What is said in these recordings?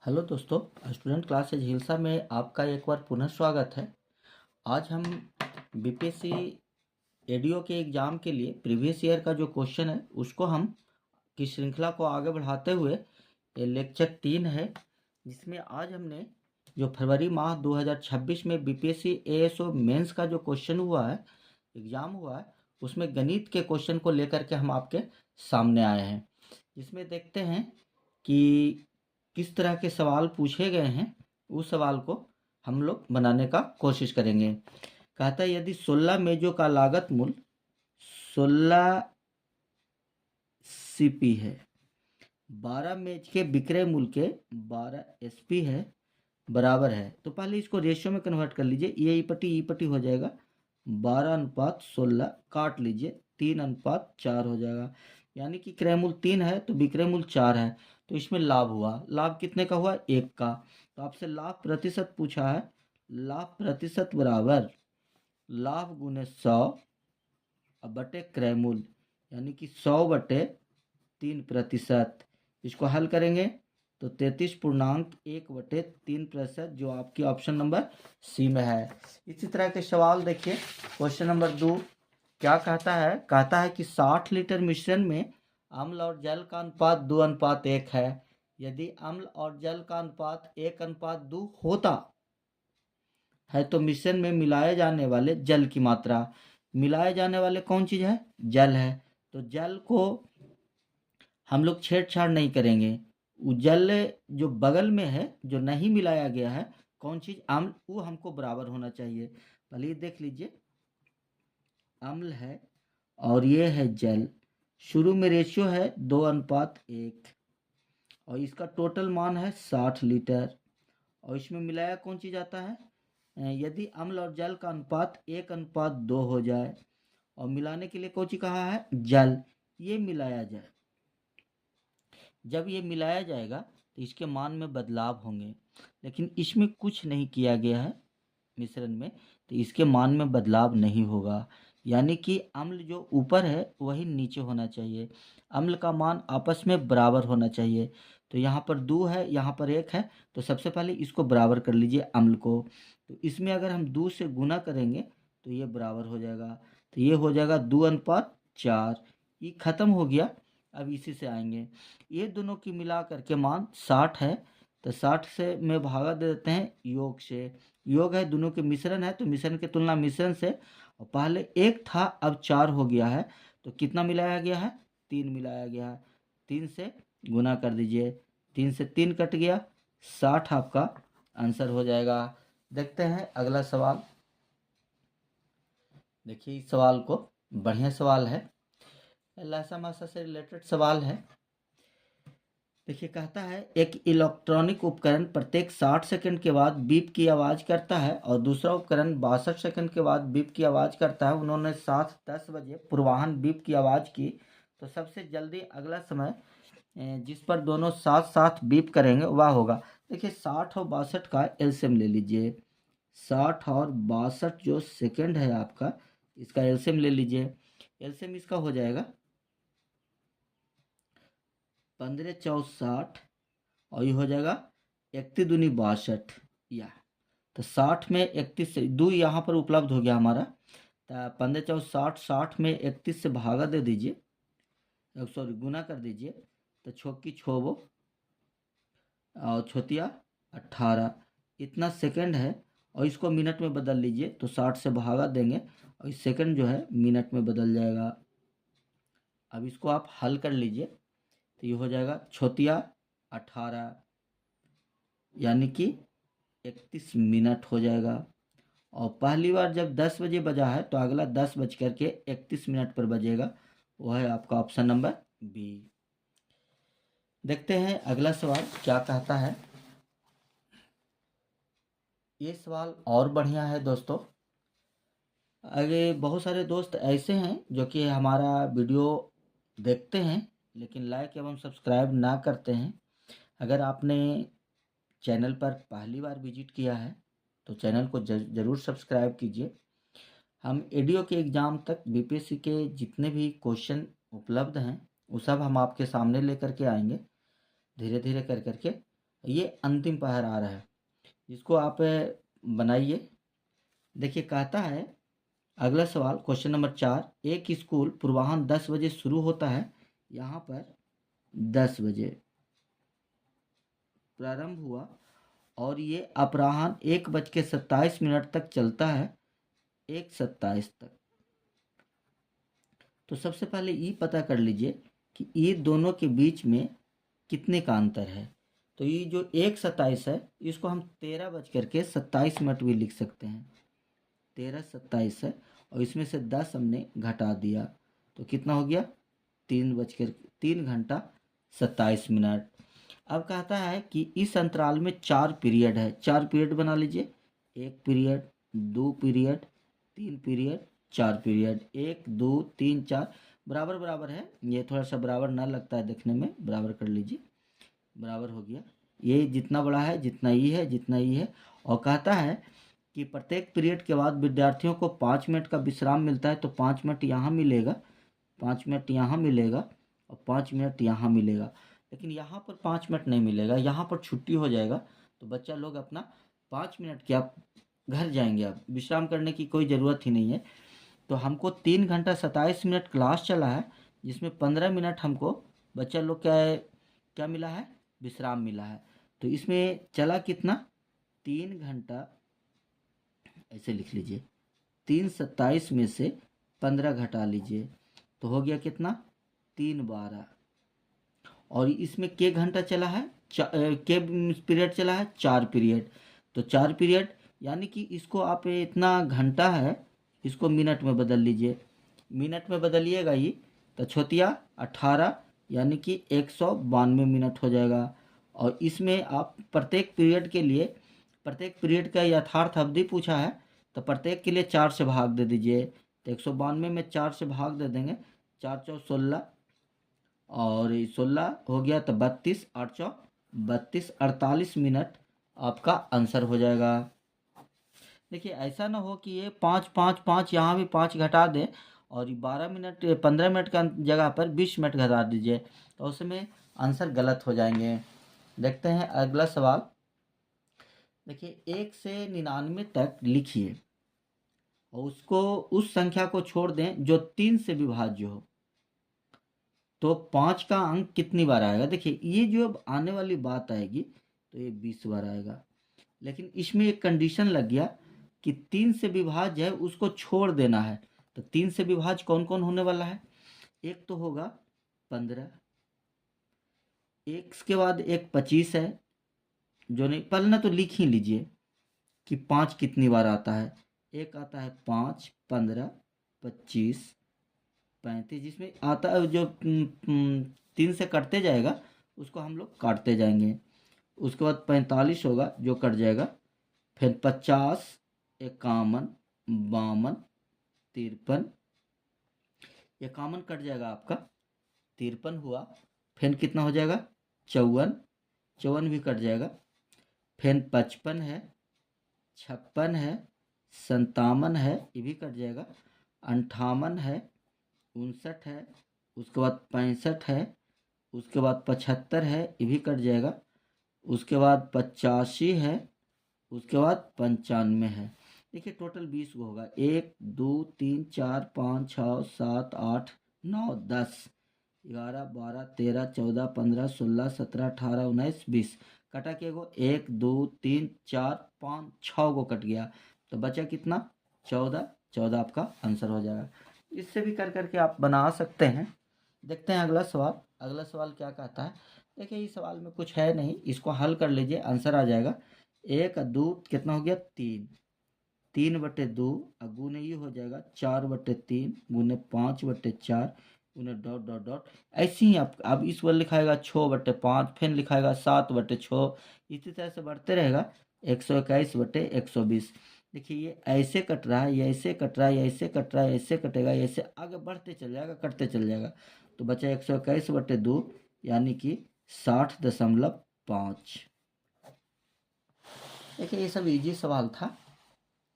Hello दोस्तों, student classes Hilsa में आपका एक बार पुनः स्वागत है। आज हम बीपीएससी एडीओ के एग्ज़ाम के लिए प्रीवियस ईयर का जो क्वेश्चन है उसको हम की श्रृंखला को आगे बढ़ाते हुए ये लेक्चर 3 है, जिसमें आज हमने जो फरवरी माह 2026 में बीपीएससी एएसओ मेंस का जो क्वेश्चन हुआ है, एग्ज़ाम हुआ है, उसमें गणित के क्वेश्चन को लेकर के हम आपके सामने आए हैं। जिसमें देखते हैं कि किस तरह के सवाल पूछे गए हैं, उस सवाल को हम लोग बनाने का कोशिश करेंगे। कहता है यदि 16 मेजों का लागत मूल्य 16 सीपी है, 12 मेज के विक्रय मूल्य के 12 एसपी है, बराबर है, तो पहले इसको रेशियो में कन्वर्ट कर लीजिए। ये ई पटी हो जाएगा 12:16, काट लीजिए 3:4 हो जाएगा। यानी कि क्रय मूल्य 3 है तो विक्रय मूल्य 4 है, तो इसमें लाभ हुआ। लाभ कितने का हुआ? 1 का। तो आपसे लाभ प्रतिशत पूछा है। लाभ प्रतिशत बराबर लाभ गुने 100 बटे क्रय मूल्य, यानी कि 100/3%। इसको हल करेंगे तो 33.1/3%, जो आपकी ऑप्शन नंबर सी में है। इसी तरह के सवाल देखिए, क्वेश्चन नंबर 2 क्या कहता है? कहता है कि 60 लीटर मिश्रण में अम्ल और जल का अनुपात 2:1 है। यदि अम्ल और जल का अनुपात 1:2 होता है तो मिश्रण में मिलाए जाने वाले जल की मात्रा, मिलाए जाने वाले कौन चीज़ है? जल है। तो जल को हम लोग छेड़छाड़ नहीं करेंगे। वो जल जो बगल में है, जो नहीं मिलाया गया है, कौन चीज़? अम्ल, वो हमको बराबर होना चाहिए। पहले देख लीजिए, अम्ल है और ये है जल। शुरू में रेशियो है 2:1 और इसका टोटल मान है 60 लीटर। और इसमें मिलाया कौन चीज़ आता है? यदि अम्ल और जल का अनुपात 1:2 हो जाए और मिलाने के लिए कौन चीज़ कहा है? जल। ये मिलाया जाए, जब ये मिलाया जाएगा तो इसके मान में बदलाव होंगे, लेकिन इसमें कुछ नहीं किया गया है मिश्रण में, तो इसके मान में बदलाव नहीं होगा। यानी कि अम्ल जो ऊपर है वही नीचे होना चाहिए। अम्ल का मान आपस में बराबर होना चाहिए। तो यहाँ पर 2 है, यहाँ पर 1 है, तो सबसे पहले इसको बराबर कर लीजिए अम्ल को। तो इसमें अगर हम 2 से गुना करेंगे तो ये बराबर हो जाएगा। तो ये हो जाएगा 2:4। ये खत्म हो गया। अब इसी से आएंगे, ये दोनों की मिला करके मान 60 है, तो 60 से में भागा दे देते हैं योग से। योग है, दोनों के मिश्रण है, तो मिश्रण की तुलना मिश्रण से, और पहले 1 था अब 4 हो गया है, तो कितना मिलाया गया है? 3 मिलाया गया है। 3 से गुना कर दीजिए, 3 से 3 कट गया, 60 आपका आंसर हो जाएगा। देखते हैं अगला सवाल। देखिए इस सवाल को, बढ़िया सवाल है, लहसा मासा से रिलेटेड सवाल है। देखिए कहता है एक इलेक्ट्रॉनिक उपकरण प्रत्येक 60 सेकंड के बाद बीप की आवाज़ करता है और दूसरा उपकरण 62 सेकंड के बाद बीप की आवाज़ करता है। उन्होंने साथ 10 बजे पूर्वाह्न बीप की आवाज़ की, तो सबसे जल्दी अगला समय जिस पर दोनों साथ साथ बीप करेंगे वह होगा। देखिए 60 और 62 का एलसीएम ले लीजिए। 60 और 62 जो सेकंड है आपका, इसका एलसीएम ले लीजिए। एलसीएम इसका हो जाएगा 15×4 = 60 और ये हो जाएगा 31×2 = 62। या तो 60 में 31 से 2 यहाँ पर उपलब्ध हो गया हमारा, तो 15×4 = 60, 60 में 31 से भागा दे दीजिए, सॉरी गुना कर दीजिए, तो छोकी छोबो और छोतिया 18, इतना सेकंड है। और इसको मिनट में बदल लीजिए, तो 60 से भागा देंगे और इस सेकंड जो है मिनट में बदल जाएगा। अब इसको आप हल कर लीजिए, तो ये हो जाएगा छोतिया 18, यानी कि 31 मिनट हो जाएगा। और पहली बार जब 10 बजे बजा है तो अगला 10:31 पर बजेगा, वह है आपका ऑप्शन नंबर बी। देखते हैं अगला सवाल क्या कहता है। ये सवाल और बढ़िया है दोस्तों। आगे बहुत सारे दोस्त ऐसे हैं जो कि हमारा वीडियो देखते हैं लेकिन लाइक एवं सब्सक्राइब ना करते हैं। अगर आपने चैनल पर पहली बार विजिट किया है तो चैनल को ज़रूर सब्सक्राइब कीजिए। हम एडीओ के एग्ज़ाम तक बीपीएससी के जितने भी क्वेश्चन उपलब्ध हैं वो सब हम आपके सामने लेकर के आएंगे, धीरे धीरे कर करके। ये अंतिम पहर आ रहा है, जिसको आप बनाइए। देखिए कहता है अगला सवाल क्वेश्चन नंबर 4, एक स्कूल पूर्वाह्न 10 बजे शुरू होता है, यहाँ पर 10 बजे प्रारंभ हुआ और ये अपराह्न 1:27 तक चलता है, 1:27 तक। तो सबसे पहले ये पता कर लीजिए कि ये दोनों के बीच में कितने का अंतर है। तो ये जो 1:27 है, इसको हम 13:27 भी लिख सकते हैं। 13:27 है और इसमें से 10 हमने घटा दिया, तो कितना हो गया 3:27। अब कहता है कि इस अंतराल में 4 पीरियड है, 4 पीरियड बना लीजिए। 1 पीरियड, 2 पीरियड, 3 पीरियड, 4 पीरियड। 1 2 3 4 बराबर बराबर है। ये थोड़ा सा बराबर ना लगता है देखने में, बराबर कर लीजिए, बराबर हो गया। ये जितना बड़ा है जितना ई है जितना ई है। और कहता है कि प्रत्येक पीरियड के बाद विद्यार्थियों को 5 मिनट का विश्राम मिलता है, तो 5 मिनट यहाँ मिलेगा, 5 मिनट यहाँ मिलेगा और 5 मिनट यहाँ मिलेगा। लेकिन यहाँ पर 5 मिनट नहीं मिलेगा, यहाँ पर छुट्टी हो जाएगा, तो बच्चा लोग अपना 5 मिनट क्या घर जाएंगे, अब विश्राम करने की कोई ज़रूरत ही नहीं है। तो हमको 3 घंटा 27 मिनट क्लास चला है, जिसमें 15 मिनट हमको बच्चा लोग क्या क्या मिला है, विश्राम मिला है। तो इसमें चला कितना, 3 घंटा, ऐसे लिख लीजिए, 3:27 में से 15 घटा लीजिए, तो हो गया कितना 3:12। और इसमें के घंटा चला है, के पीरियड चला है, 4 पीरियड। तो 4 पीरियड यानी कि इसको आप इतना घंटा है, इसको मिनट में बदल लीजिए। मिनट में बदलिएगा ही तो छोतिया 18 यानी कि 192 मिनट हो जाएगा। और इसमें आप प्रत्येक पीरियड के लिए, प्रत्येक पीरियड का यथार्थ अवधि पूछा है, तो प्रत्येक के लिए 4 से भाग दे दीजिए। तो 192 में 4 से भाग दे देंगे, 4 चौ 16 और 16 हो गया, तो 32, 8 चौ 32, 48 मिनट आपका आंसर हो जाएगा। देखिए ऐसा ना हो कि ये 5 5 5 यहाँ भी 5 घटा दें और 12 मिनट 15 मिनट का जगह पर 20 मिनट घटा दीजिए, तो उसमें आंसर गलत हो जाएंगे। देखते हैं अगला सवाल। देखिए 1 से 99 तक लिखिए और उसको, उस संख्या को छोड़ दें जो 3 से विभाज्य हो, तो 5 का अंक कितनी बार आएगा। देखिए ये जो अब आने वाली बात आएगी तो ये 20 बार आएगा। लेकिन इसमें एक कंडीशन लग गया कि 3 से विभाज्य है, उसको छोड़ देना है। तो 3 से विभाज्य कौन कौन होने वाला है, एक तो होगा 15, एक के बाद एक 25 है, जो नहीं पहले ना तो लिख ही लीजिए कि 5 कितनी बार आता है। एक आता है 5, 15, 25, 35, जिसमें आता है जो 3 से कटते जाएगा उसको हम लोग काटते जाएंगे। उसके बाद 45 होगा जो कट जाएगा, फिर 50, 51, 52, 53, 51 कट जाएगा आपका, 53 हुआ। फिर कितना हो जाएगा 54, 54 भी कट जाएगा। फिर 55 है, 56 है, 57 है, ये भी कट जाएगा। 58 है, 59 है, उसके बाद 65 है, उसके बाद 75 है, ये भी कट जाएगा। उसके बाद 85 है, उसके बाद 95 है। देखिए टोटल 20 को होगा, 1 2 3 4 5 6 7 8 9 10 11 12 13 14 15 16 17 18 19 20। कटा के गो 1 2 3 4 5 6 को कट गया, तो बचा कितना 14, 14 आपका आंसर हो जाएगा। इससे भी कर करके आप बना सकते हैं। देखते हैं अगला सवाल। अगला सवाल क्या कहता है, देखिए इस सवाल में कुछ है नहीं, इसको हल कर लीजिए आंसर आ जाएगा। 1 2 कितना हो गया 3, 3/2 गुने ये हो जाएगा 4/3 गुने 5/4 गुने डॉट डॉट डॉट। ऐसे ही आप अब इस बार लिखाएगा 6/5, फिर लिखाएगा 7/6, इसी तरह से बढ़ते रहेगा 121/120। देखिए ये ऐसे कट रहा है, ये ऐसे कट रहा है, ये ऐसे कट रहा है, ऐसे कटेगा, ऐसे आगे बढ़ते चल जाएगा, कटते चल जाएगा। तो बचा 121/2 यानी कि 60.5। देखिए ये सब इजी सवाल था।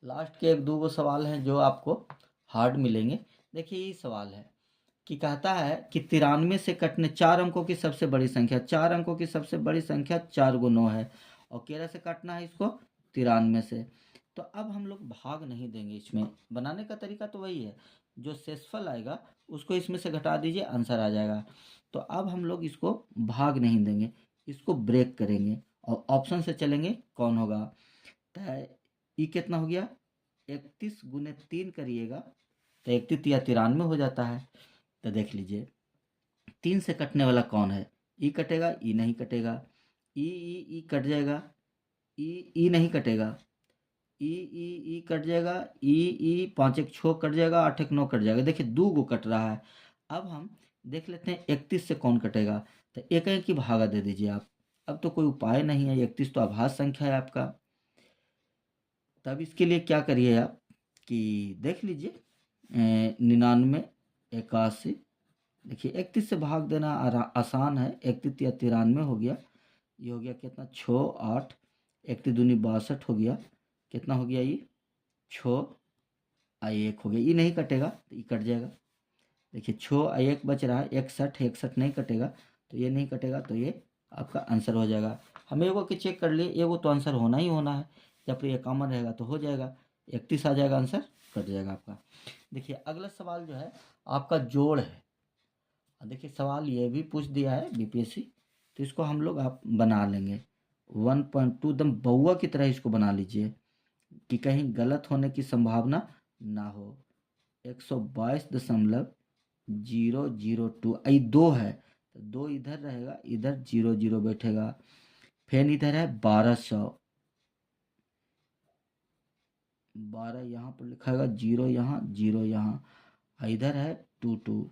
लास्ट के 1 2 सवाल हैं जो आपको हार्ड मिलेंगे। देखिए ये सवाल है, कि कहता है कि 93 से कटने 4 अंकों की सबसे बड़ी संख्या, 4 अंकों की सबसे बड़ी संख्या 4 × 9 है और 13 से काटना है इसको 93 से। तो अब हम लोग भाग नहीं देंगे, इसमें बनाने का तरीका तो वही है, जो शेषफल आएगा उसको इसमें से घटा दीजिए, आंसर आ जाएगा। तो अब हम लोग इसको भाग नहीं देंगे, इसको ब्रेक करेंगे और ऑप्शन से चलेंगे कौन होगा। तो ये कितना हो गया, 31 × 3 करिएगा तो 31 या 93 हो जाता है। तो देख लीजिए 3 से कटने वाला कौन है, ई कटेगा, ई नहीं कटेगा, ई कट जाएगा, ई नहीं कटेगा, ई कट जाएगा, ई 5 1 6 कट जाएगा, 8 1 9 कट जाएगा। देखिए 2 गो कट रहा है। अब हम देख लेते हैं 31 से कौन कटेगा। तो एक एक की भागा दे दीजिए आप। अब तो कोई उपाय नहीं है, 31 तो आभास संख्या है आपका। तब इसके लिए क्या करिए आप कि देख लीजिए 99 81, देखिए 31 से भाग देना आसान है, 31 या 93 हो गया, ये हो गया कितना 6 8, 31 दूनी 62 हो गया, कितना हो गया ये 6 1 हो गया, ये नहीं कटेगा तो ये कट जाएगा। देखिए 6 1 बच रहा है, 61 61 नहीं कटेगा तो ये नहीं कटेगा, तो ये आपका आंसर हो जाएगा। हम एगो के चेक कर लिए, एगो तो आंसर होना ही होना है, जब ये कॉमन रहेगा तो हो जाएगा, 31 आ जाएगा, आंसर कट जाएगा आपका। देखिए अगला सवाल जो है आपका जोड़ है। देखिए सवाल ये भी पूछ दिया है बीपीएससी, तो इसको हम लोग आप बना लेंगे 1.2, एकदम बउआ की तरह इसको बना लीजिए कि कहीं गलत होने की संभावना ना हो। 122.002, आई 2 है तो 2 इधर रहेगा, इधर 0 0 बैठेगा, फिर इधर है 1200, 12 यहाँ पर लिखाएगा, 0 यहाँ 0 यहाँ, इधर है 2 2,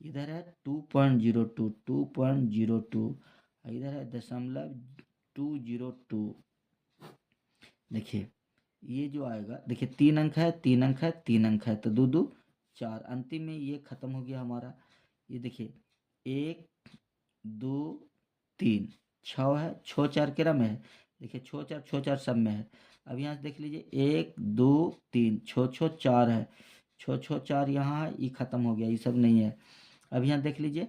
इधर है 2.02 2.02, इधर है 0.202। देखिए ये जो आएगा, देखिए 3 अंक है 3 अंक है 3 अंक है, तो 2 2 4, अंतिम में ये खत्म हो गया हमारा। ये देखिए 1 2 3 6 है, 6 4 केरा में है, देखिए 6 4 सब में है। अब यहाँ से देख लीजिए 1 2 3 6 6 4 है, 6 6 4 यहाँ है, ये खत्म हो गया, ये सब नहीं है। अब यहाँ देख लीजिए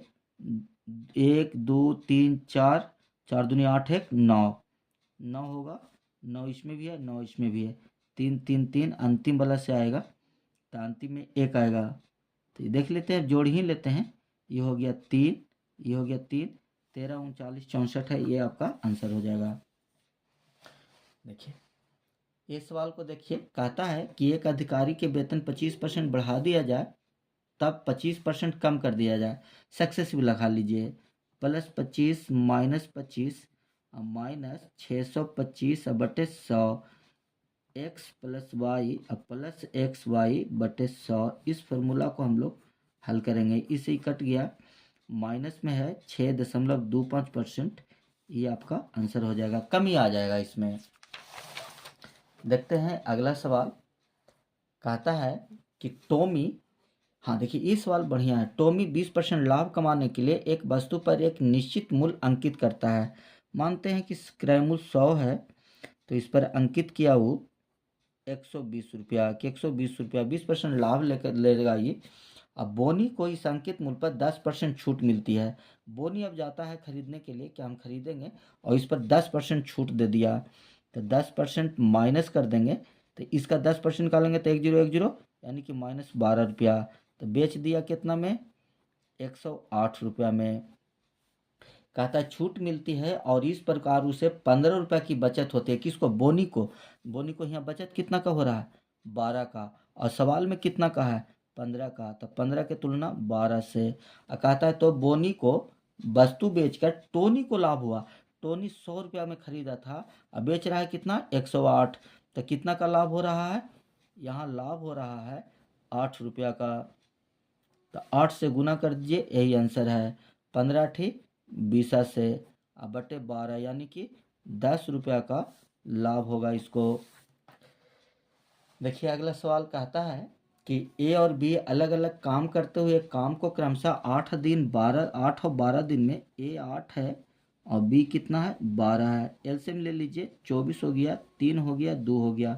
1 2 3 4, 4 दूनी 8 1 9, 9 होगा, 9 इसमें भी है 9 इसमें भी है, 3 3 3 अंतिम वाला से आएगा, तो अंतिम में 1 आएगा। तो ये देख लेते हैं, जोड़ ही लेते हैं, ये हो गया 3, ये हो गया 3, 13 39 64 है, ये आपका आंसर हो जाएगा। देखिए ये सवाल को देखिए, कहता है कि एक अधिकारी के वेतन 25% बढ़ा दिया जाए तब 25% कम कर दिया जाए, सक्सेसिव लगा लीजिए, +25 -25 माइनस 625/100 x + y +xy/100। इस फॉर्मूला को हम लोग हल करेंगे, इसे कट गया, माइनस में है 6.25%, ये आपका आंसर हो जाएगा, कमी आ जाएगा इसमें। देखते हैं अगला सवाल, कहता है कि टॉमी, हाँ देखिए ये सवाल बढ़िया है, टॉमी 20% लाभ कमाने के लिए एक वस्तु पर एक निश्चित मूल्य अंकित करता है। मानते हैं कि क्रय मूल्य 100 है, तो इस पर अंकित किया वो 120 रुपया, कि 120 रुपया 20% लाभ लेकर लेगा ये। अब बोनी को इस अंकित मूल्य पर 10% छूट मिलती है। बोनी अब जाता है खरीदने के लिए कि हम खरीदेंगे और इस पर 10% छूट दे दिया, तो 10% माइनस कर देंगे, तो इसका 10% निकालेंगे तो 1010, यानी कि -12 रुपया, तो बेच दिया कितना में, 108 रुपया में। कहता है छूट मिलती है और इस प्रकार उसे 15 रुपये की बचत होती है, किसको, बोनी को। बोनी को यहाँ बचत कितना का हो रहा है, 12 का, और सवाल में कितना का है, 15 का, तो 15 की तुलना 12 से। कहता है तो बोनी को वस्तु बेचकर टोनी को लाभ हुआ। टोनी 100 रुपया में खरीदा था, अब बेच रहा है कितना, 108, तो कितना का लाभ हो रहा है, यहाँ लाभ हो रहा है 8 रुपया का। तो 8 से गुना कर दीजिए, यही आंसर है, 15 ठीक 20 से अब बटे 12, यानी कि 10 रुपया का लाभ होगा इसको। देखिए अगला सवाल कहता है कि ए और बी अलग अलग काम करते हुए काम को क्रमशः 8 और 12 दिन में ए 8 है और बी कितना है, 12 है। एलसीएम ले लीजिए, 24 हो गया, 3 हो गया, 2 हो गया।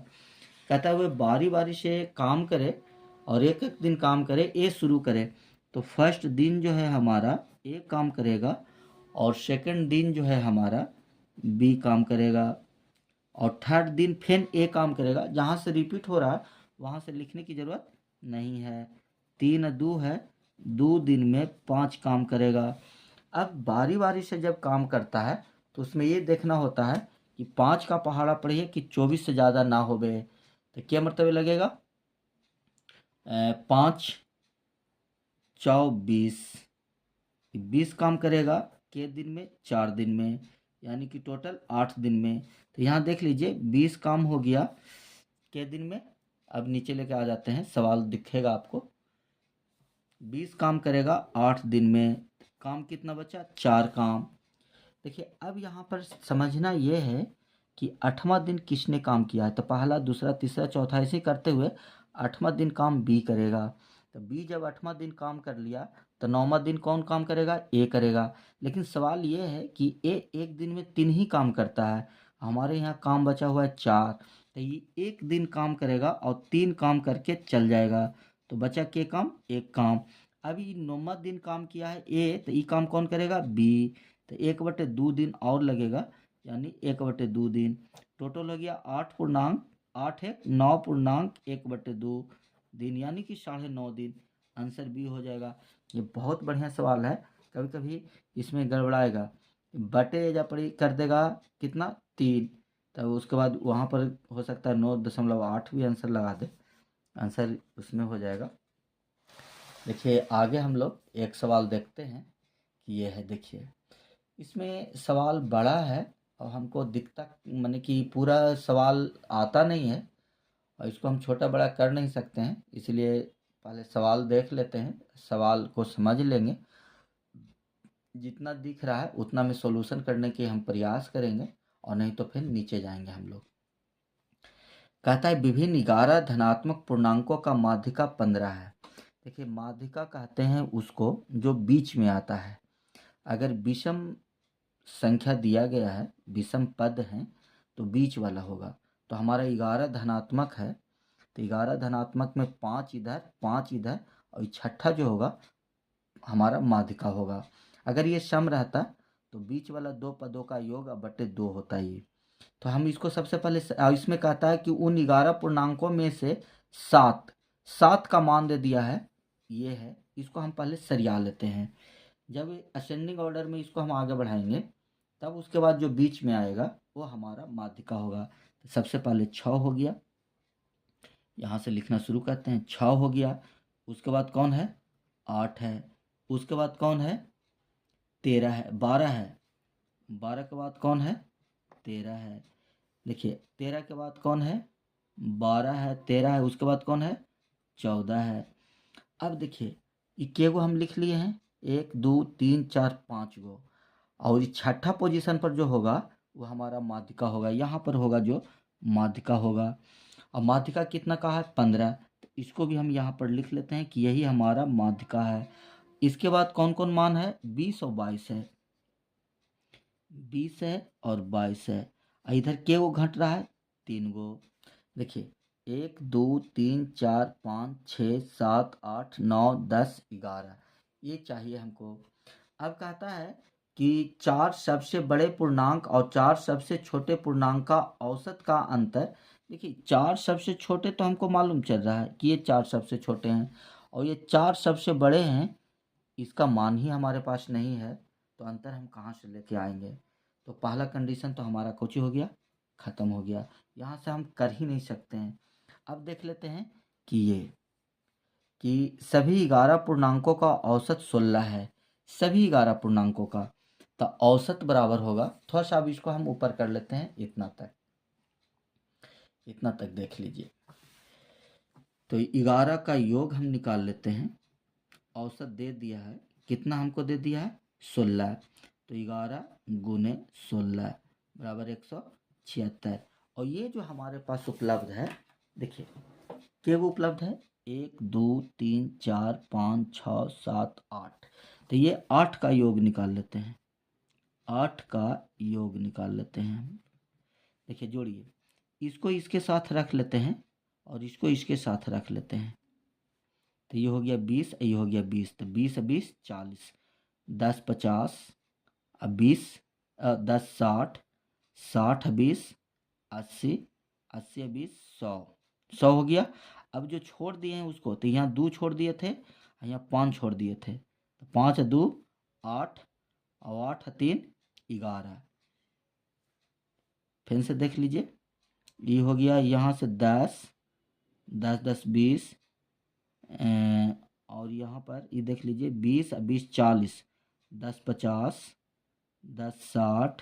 कहता है वे बारी बारी से काम करे और एक एक दिन काम करे, ए शुरू करे, तो फर्स्ट दिन जो है हमारा ए काम करेगा और सेकंड दिन जो है हमारा बी काम करेगा और थर्ड दिन फिर ए काम करेगा। जहाँ से रिपीट हो रहा है वहाँ से लिखने की ज़रूरत नहीं है। 3 2 है, 2 दिन में 5 काम करेगा। अब बारी बारी से जब काम करता है तो उसमें ये देखना होता है कि 5 का पहाड़ा पड़े कि 24 से ज़्यादा ना हो बे। तो क्या मतलब लगेगा 5 चौ 20, 20 काम करेगा के दिन में 4 दिन में, यानी कि टोटल 8 दिन में। तो यहाँ देख लीजिए 20 काम हो गया के दिन में। अब नीचे लेके आ जाते हैं, सवाल दिखेगा आपको। 20 काम करेगा 8 दिन में, काम कितना बचा 4 काम। देखिए अब यहाँ पर समझना ये है कि 8वां दिन किसने काम किया है। तो पहला दूसरा तीसरा चौथा ऐसे करते हुए 8वां दिन काम बी करेगा। तो बी जब 8वां दिन काम कर लिया तो 9वां दिन कौन काम करेगा, ए करेगा। लेकिन सवाल ये है कि ए एक दिन में 3 ही काम करता है, हमारे यहाँ काम बचा हुआ है 4। तो ये एक दिन काम करेगा और 3 काम करके चल जाएगा। तो बचा के काम, एक काम। अभी 9वां दिन काम किया है ए, तो ये काम कौन करेगा, बी। तो 1/2 दिन और लगेगा, यानी 1/2 दिन। टोटल हो गया 8 है 9.1/2 दिन, यानी कि 9.5 दिन। आंसर बी हो जाएगा। ये बहुत बढ़िया सवाल है। कभी कभी इसमें गड़बड़ाएगा, बटे या पड़ी कर देगा कितना 3, तब उसके बाद वहाँ पर हो सकता है 9.8 भी आंसर लगा दे, आंसर उसमें हो जाएगा। देखिए आगे हम लोग एक सवाल देखते हैं कि ये है। देखिए इसमें सवाल बड़ा है और हमको दिखता माने कि पूरा सवाल आता नहीं है और इसको हम छोटा बड़ा कर नहीं सकते हैं, इसलिए पहले सवाल देख लेते हैं, सवाल को समझ लेंगे। जितना दिख रहा है उतना में सॉल्यूशन करने के हम प्रयास करेंगे और नहीं तो फिर नीचे जाएंगे हम लोग। कहता है विभिन्न 11 धनात्मक पूर्णांकों का माध्यिका 15 है। देखिए माध्यिका कहते हैं उसको जो बीच में आता है। अगर विषम संख्या दिया गया है, विषम पद हैं, तो बीच वाला होगा। तो हमारा 11 धनात्मक है, तो 11 धनात्मक में 5 इधर 5 इधर और छठा जो होगा हमारा माध्यिका होगा। अगर ये सम रहता तो बीच वाला 2 पदों का योग बटे 2 होता ये। तो हम इसको सबसे पहले इसमें कहता है कि उन 11 पूर्णांकों में से 7 का मान दे दिया है, ये है। इसको हम पहले सरिया लेते हैं। जब असेंडिंग ऑर्डर में इसको हम आगे बढ़ाएंगे तब उसके बाद जो बीच में आएगा वो हमारा माध्यिका होगा। तो सबसे पहले 6 हो गया, यहाँ से लिखना शुरू करते हैं। 6 हो गया, उसके बाद कौन है 8 है, उसके बाद कौन है 13 है, 12 है, 12 के बाद कौन है 13 है। देखिए 13 के बाद कौन है 12 है, 13 है, उसके बाद कौन है 14 है। अब देखिए ये गो हम लिख लिए हैं 1 2 3 4 5 गो, और ये छठा पोजीशन पर जो होगा वो हमारा माध्यिका होगा। यहाँ पर होगा जो माध्यिका होगा, और माध्यिका कितना का है 15। तो इसको भी हम यहाँ पर लिख लेते हैं कि यही हमारा माध्यिका है। इसके बाद कौन कौन मान है 20 और 22 है, 20 है और 22 है। इधर के गो घट रहा है 3 गो। देखिए 1 2 3 4 5 6 7 8 9 10 11, ये चाहिए हमको। अब कहता है कि 4 सबसे बड़े पूर्णांक और 4 सबसे छोटे पूर्णांक का औसत का अंतर। देखिए 4 सबसे छोटे तो हमको मालूम चल रहा है कि ये 4 सबसे छोटे हैं, और ये 4 सबसे बड़े हैं, इसका मान ही हमारे पास नहीं है, तो अंतर हम कहाँ से लेके आएंगे। तो पहला कंडीशन तो हमारा कुछ ही हो गया, ख़त्म हो गया, यहाँ से हम कर ही नहीं सकते हैं। अब देख लेते हैं कि ये कि सभी 11 पूर्णांकों का औसत 16 है, सभी 11 पूर्णांकों का। तो औसत बराबर होगा, थोड़ा सा अब इसको हम ऊपर कर लेते हैं, इतना तक देख लीजिए। तो 11 का योग हम निकाल लेते हैं। औसत दे दिया है, कितना हमको दे दिया है 16। तो 11 गुने 16 बराबर 176। और ये जो हमारे पास उपलब्ध है, देखिए क्या वो उपलब्ध है 1 2 3 4 5 6 7 8। तो ये 8 का योग निकाल लेते हैं, 8 का योग निकाल लेते हैं हम। देखिए जोड़िए, इसको इसके साथ रख लेते हैं और इसको इसके साथ रख लेते हैं। तो ये हो गया 20, ये हो गया 20, तो 20 20 40, 10 50, अब 20, 10 60, 60 20 80, 80 20 100, 100 हो गया। अब जो छोड़ दिए हैं उसको, तो यहाँ 2 छोड़ दिए थे, यहाँ 5 छोड़ दिए थे, तो 5 2 8, और 8 3 11। फिर से देख लीजिए, ये हो गया यहाँ से 10, 10 10 20, और यहाँ पर ये देख लीजिए 20 20 40, 10 50, 10 60,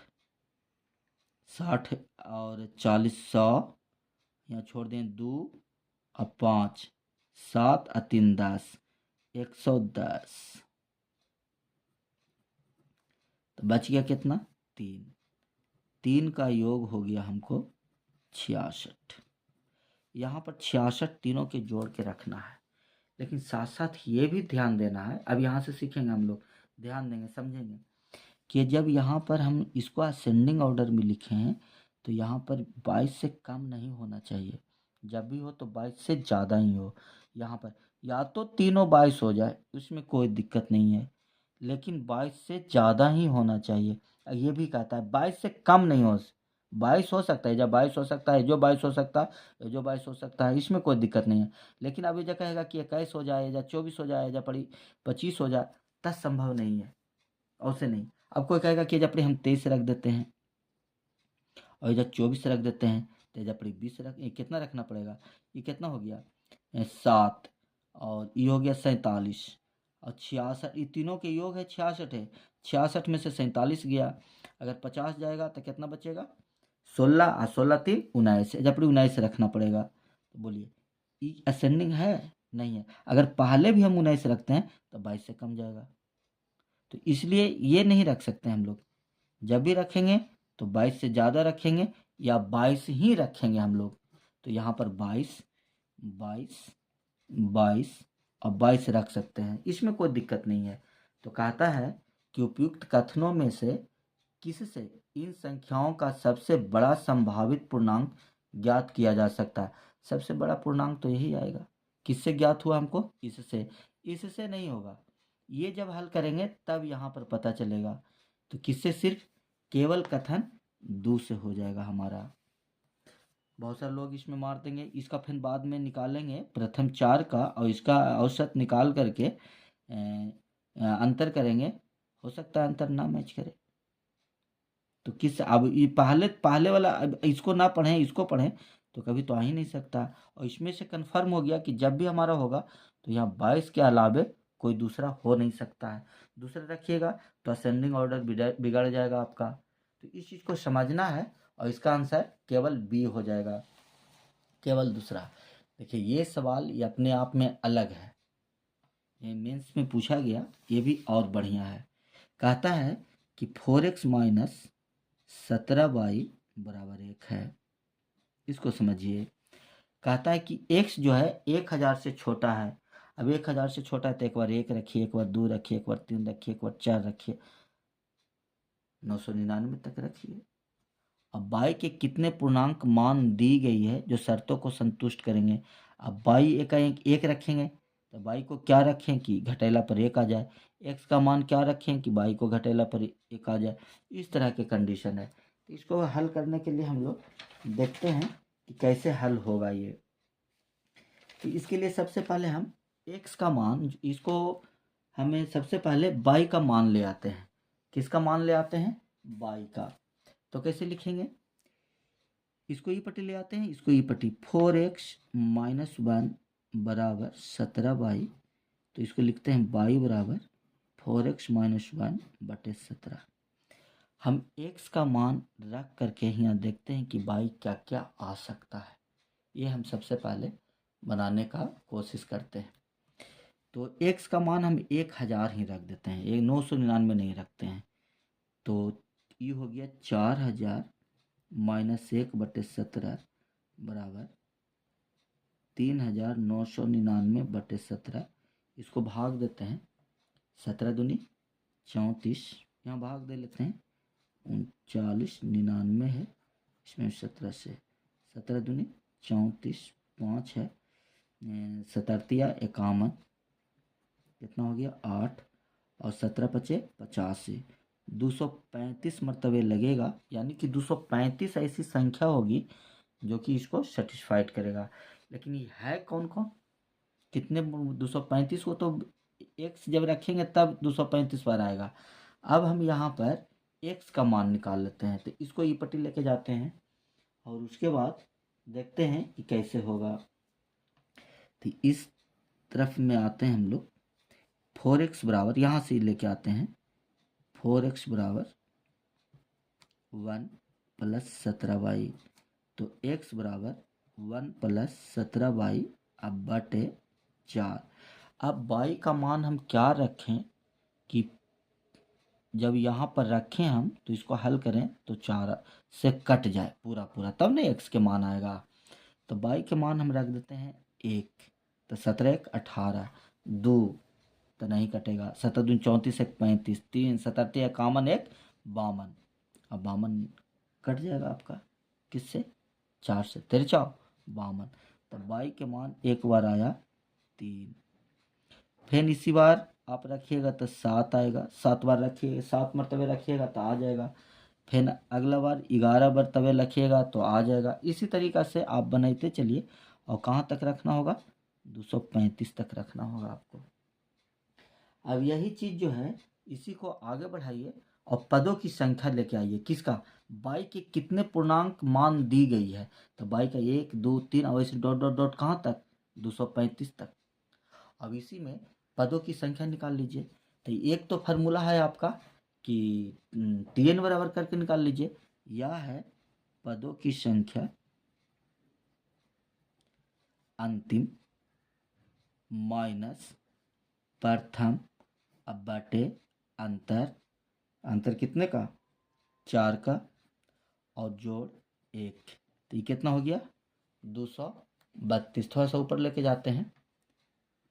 60 और 40 100, यहाँ छोड़ दें 2 और 5, 7 और 3 10, 110। तो बच गया कितना? 3। 3 का योग हो गया हमको 66। यहाँ पर 66 तीनों के जोड़ के रखना है, लेकिन साथ साथ ये भी ध्यान देना है, अब यहाँ से सीखेंगे हम लोग, ध्यान देंगे, समझेंगे कि जब यहाँ पर हम इसको असेंडिंग ऑर्डर में लिखे हैं तो यहाँ पर 22 से कम नहीं होना चाहिए, जब भी हो तो 22 से ज़्यादा ही हो। यहाँ पर या तो तीनों 22 हो जाए, उसमें कोई दिक्कत नहीं है, लेकिन 22 से ज़्यादा ही होना चाहिए। ये भी कहता है 22 से कम नहीं हो, 22 हो सकता है, जब 22 हो सकता है, जो 22 हो सकता है, जो 22 हो सकता है, इसमें कोई दिक्कत नहीं है। लेकिन अभी जो कहेगा कि 21 हो जाए या 24 हो जाए या 25 हो जाए, तब संभव नहीं है, और से नहीं। अब कोई कहेगा कि जब हम 23 रख देते हैं और जब 24 रख देते हैं, तो जब 20 रख, ये कितना रखना पड़ेगा? ये कितना हो गया? 7, और ये हो गया 47 और 66, ये तीनों के योग है 66 है। 66 में से 47 गया, अगर 50 जाएगा तो कितना बचेगा? 16, और 16 3 19, जब 19 रखना पड़ेगा। तो बोलिए ये असेंडिंग है? नहीं है। अगर पहले भी हम 19 रखते हैं तो 22 से कम जाएगा, तो इसलिए ये नहीं रख सकते हम लोग। जब भी रखेंगे तो 22 से ज़्यादा रखेंगे या 22 ही रखेंगे हम लोग। तो यहाँ पर 22 22 22 और 22 रख सकते हैं, इसमें कोई दिक्कत नहीं है। तो कहता है कि उपयुक्त कथनों में से किससे इन संख्याओं का सबसे बड़ा संभावित पूर्णांक ज्ञात किया जा सकता है? सबसे बड़ा पूर्णांक तो यही आएगा। किससे ज्ञात हुआ हमको? इससे। इससे नहीं होगा, ये जब हल करेंगे तब यहाँ पर पता चलेगा। तो किससे? सिर्फ केवल कथन दो से हो जाएगा हमारा। बहुत सारे लोग इसमें मार देंगे, इसका फिर बाद में निकालेंगे प्रथम 4 का और इसका औसत निकाल करके अंतर करेंगे, हो सकता है अंतर ना मैच करे। तो किस, अब ये पहले पहले वाला, अब इसको ना पढ़ें इसको पढ़ें तो कभी तो आ ही नहीं सकता। और इसमें से कंफर्म हो गया कि जब भी हमारा होगा तो यहाँ 22 के अलावे कोई दूसरा हो नहीं सकता है। दूसरा रखिएगा तो असेंडिंग ऑर्डर बिगड़ जाएगा आपका। तो इस चीज़ को समझना है, और इसका आंसर केवल बी हो जाएगा, केवल दूसरा। देखिए ये सवाल ये अपने आप में अलग है, ये मेंस में पूछा गया, ये भी और बढ़िया है। कहता है कि 4x माइनस 17y बराबर 1 है। इसको समझिए। कहता है कि x जो है 1000 से छोटा है। अब 1000 से छोटा है तो एक बार 1 रखिए, एक बार 2 रखिए, एक बार 3 रखिए, एक बार 4 रखिए, 999 तक रखिए। अब y के कितने पूर्णांक मान दी गई है जो शर्तों को संतुष्ट करेंगे? अब y एक रखेंगे तो y को क्या रखें कि घटेला पर 1 आ जाए, x का मान क्या रखें कि y को घटेला पर 1 आ जाए। इस तरह के कंडीशन है। तो इसको हल करने के लिए हम लोग देखते हैं कि कैसे हल होगा ये। तो इसके लिए सबसे पहले हम x का मान, इसको हमें सबसे पहले y का मान ले आते हैं। किसका मान ले आते हैं? y का। तो कैसे लिखेंगे? इसको ई पट्टी ले आते हैं, इसको ई पट्टी 4x माइनस 1 बराबर 17y। तो इसको लिखते हैं y बराबर 4x माइनस 1 बटे 17। हम x का मान रख करके यहाँ देखते हैं कि y क्या क्या आ सकता है, ये हम सबसे पहले बनाने का कोशिश करते हैं। तो x का मान हम 1000 ही रख देते हैं, ये 999 नहीं रखते हैं। तो ये हो गया 4000 माइनस 1 बटे 17 बराबर 3999 बटे 17। इसको भाग देते हैं, 17 दूनी 34, यहाँ भाग दे लेते हैं, 3999 है, इसमें 17 से 17 दूनी 34, 5 है, 17 51, कितना हो गया 8 और 17 पचे 85, 235 मरतबे लगेगा, यानी कि 235 ऐसी संख्या होगी जो कि इसको सेटिस्फाइड करेगा। लेकिन ये है कौन कौन, कितने 235 को तो एक्स जब रखेंगे तब 235 पर आएगा। अब हम यहाँ पर एक्स का मान निकाल लेते हैं, तो इसको ई पट्टी लेके जाते हैं और उसके बाद देखते हैं कि कैसे होगा। तो इस तरफ में आते हैं हम लोग, 4x बराबर यहाँ से लेके आते हैं, 4x बराबर 1 प्लस 17y, तो x बराबर 1 प्लस 17y अब बटे 4। अब y का मान हम क्या रखें कि जब यहाँ पर रखें हम तो इसको हल करें तो 4 से कट जाए पूरा पूरा, तब नहीं x के मान आएगा। तो y के मान हम रख देते हैं 1, तो 17 1 18, 2 तो नहीं कटेगा, 7 दूनी 34 1 35, 3 17 51 1 52, अब 52 कट जाएगा आपका किससे, 4 से, 3 4 52। तो y के मान एक बार आया 3, फिर इसी बार आप रखिएगा तो 7 आएगा, 7 बार रखिए, 7 मरतबे रखिएगा तो आ जाएगा, फिर अगला बार 11 मरतबे रखिएगा तो आ जाएगा। इसी तरीक़ा से आप बनाते चलिए और कहाँ तक रखना होगा, 235 तक रखना होगा आपको। अब यही चीज़ जो है इसी को आगे बढ़ाइए और पदों की संख्या लेके आइए, किसका, बाई के कितने पूर्णांक मान दी गई है, तो बाई का 1 2 3 और ऐसे डॉट डॉट डॉट कहाँ तक, 235 तक। अब इसी में पदों की संख्या निकाल लीजिए। तो एक तो फार्मूला है आपका कि tn बराबर करके निकाल लीजिए, यह है पदों की संख्या अंतिम माइनस प्रथम अब बटे अंतर, अंतर कितने का, 4 का और जोड़ 1, तो ये कितना हो गया 232। थोड़ा सा ऊपर लेके जाते हैं,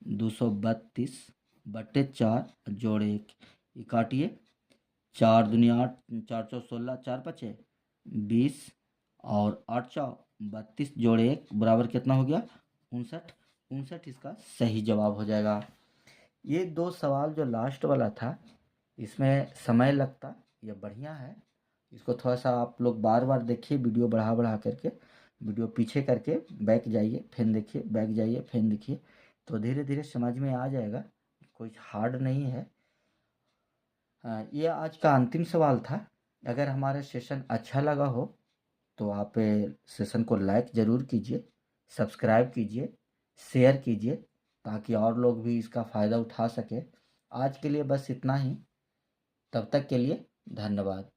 232 बटे 4 जोड़ 1, ये काटिए, 4 दूनी 8, 4 चौ 16, 4 पचे 20 और 8 चौ 32 जोड़ 1 बराबर कितना हो गया 59। 59 इसका सही जवाब हो जाएगा। ये दो सवाल जो लास्ट वाला था इसमें समय लगता, ये बढ़िया है, इसको थोड़ा सा आप लोग बार बार देखिए, वीडियो बढ़ा बढ़ा करके, वीडियो पीछे करके बैक जाइए फिर देखिए, बैक जाइए फिर देखिए, तो धीरे धीरे समझ में आ जाएगा, कोई हार्ड नहीं है। ये आज का अंतिम सवाल था। अगर हमारा सेशन अच्छा लगा हो तो आप सेशन को लाइक ज़रूर कीजिए, सब्सक्राइब कीजिए, शेयर कीजिए, ताकि और लोग भी इसका फ़ायदा उठा सके। आज के लिए बस इतना ही, तब तक के लिए धन्यवाद।